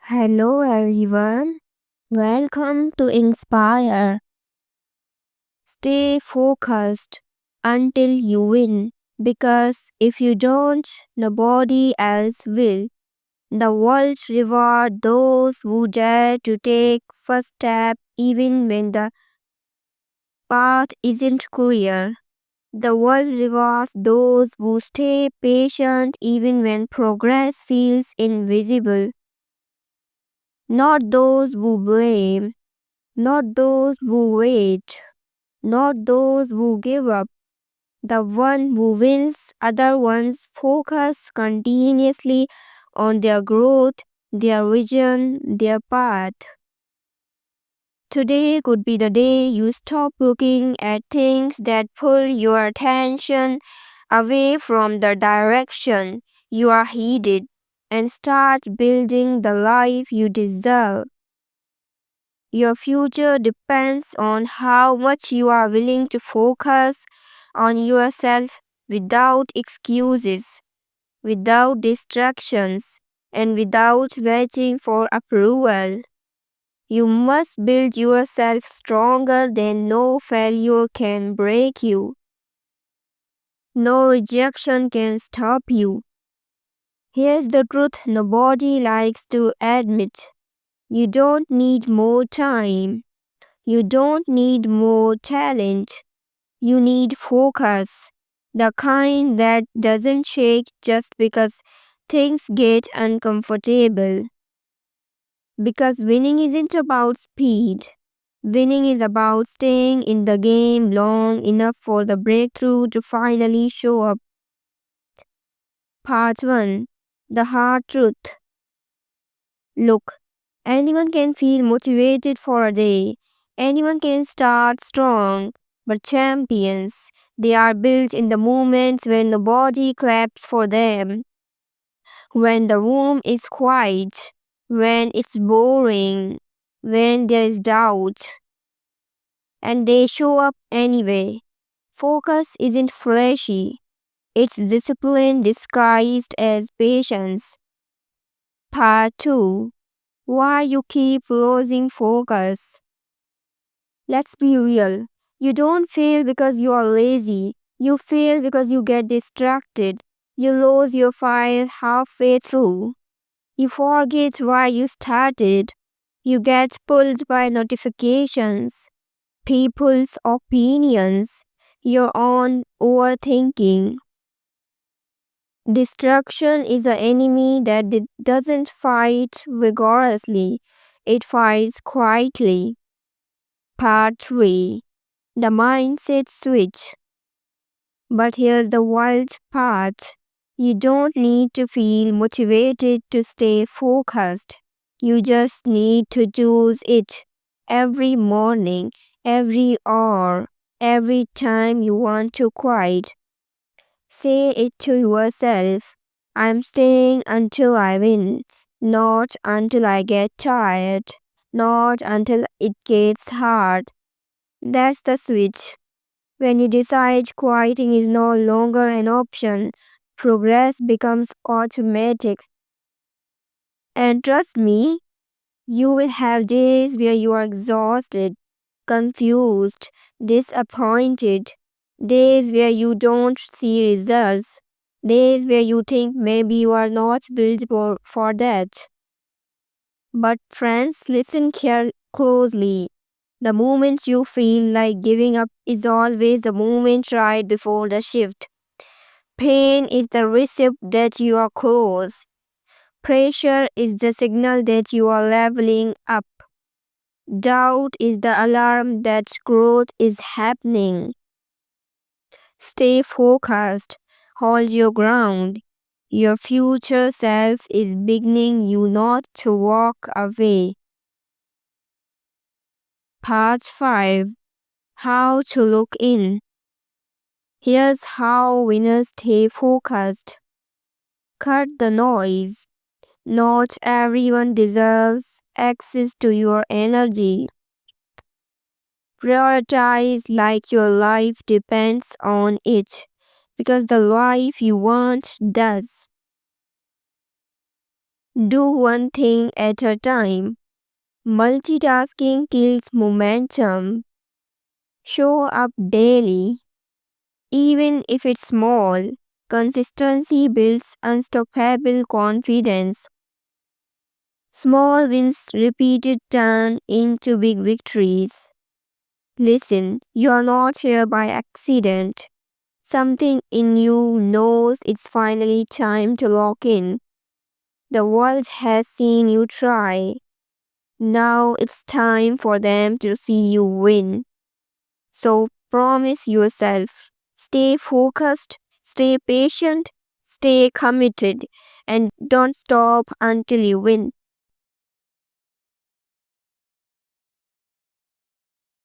Hello everyone, welcome to Inspire. Stay focused until you win because if you don't, nobody else will. The world rewards those who dare to take first step even when the path isn't clear. The world rewards those who stay patient even when progress feels invisible. Not those who blame, not those who wait, not those who give up. The one who wins, other ones focus continuously on their growth, their vision, their path. Today could be the day you stop looking at things that pull your attention away from the direction you are headed and start building the life you deserve. Your future depends on how much you are willing to focus on yourself without excuses, without distractions, and without waiting for approval. You must build yourself stronger than no failure can break you. No rejection can stop you. Here's the truth nobody likes to admit. You don't need more time. You don't need more talent. You need focus. The kind that doesn't shake just because things get uncomfortable. Because winning isn't about speed. Winning is about staying in the game long enough for the breakthrough to finally show up. Part 1. The hard truth. Look, anyone can feel motivated for a day. Anyone can start strong. But champions, they are built in the moments when the body claps for them. When the room is quiet. When it's boring. When there is doubt. And they show up anyway. Focus isn't flashy. It's discipline disguised as patience. Part 2. Why you keep losing focus. Let's be real. You don't fail because you are lazy. You fail because you get distracted. You lose your file halfway through. You forget why you started. You get pulled by notifications, people's opinions, your own overthinking. Distraction is an enemy that doesn't fight vigorously, it fights quietly. Part 3. The mindset switch. But here's the wild part. You don't need to feel motivated to stay focused. You just need to choose it every morning, every hour, every time you want to quit. Say it to yourself. I'm staying until I win, not until I get tired, not until it gets hard. That's the switch. When you decide quieting is no longer an option, progress becomes automatic. And trust me, you will have days where you are exhausted, confused, disappointed, days where you don't see results, days where you think maybe you are not built for that. But friends, listen closely. The moment you feel like giving up is always the moment right before the shift. Pain is the receipt that you are close. Pressure is the signal that you are leveling up. Doubt is the alarm that growth is happening. Stay focused. Hold your ground. Your future self is begging you not to walk away. Part 5. How to look in. Here's how winners stay focused. Cut the noise. Not everyone deserves access to your energy. Prioritize like your life depends on it, because the life you want does. Do one thing at a time. Multitasking kills momentum. Show up daily. Even if it's small, consistency builds unstoppable confidence. Small wins repeated turn into big victories. Listen, you are not here by accident. Something in you knows it's finally time to lock in. The world has seen you try. Now it's time for them to see you win. So promise yourself. Stay focused, stay patient, stay committed, and don't stop until you win.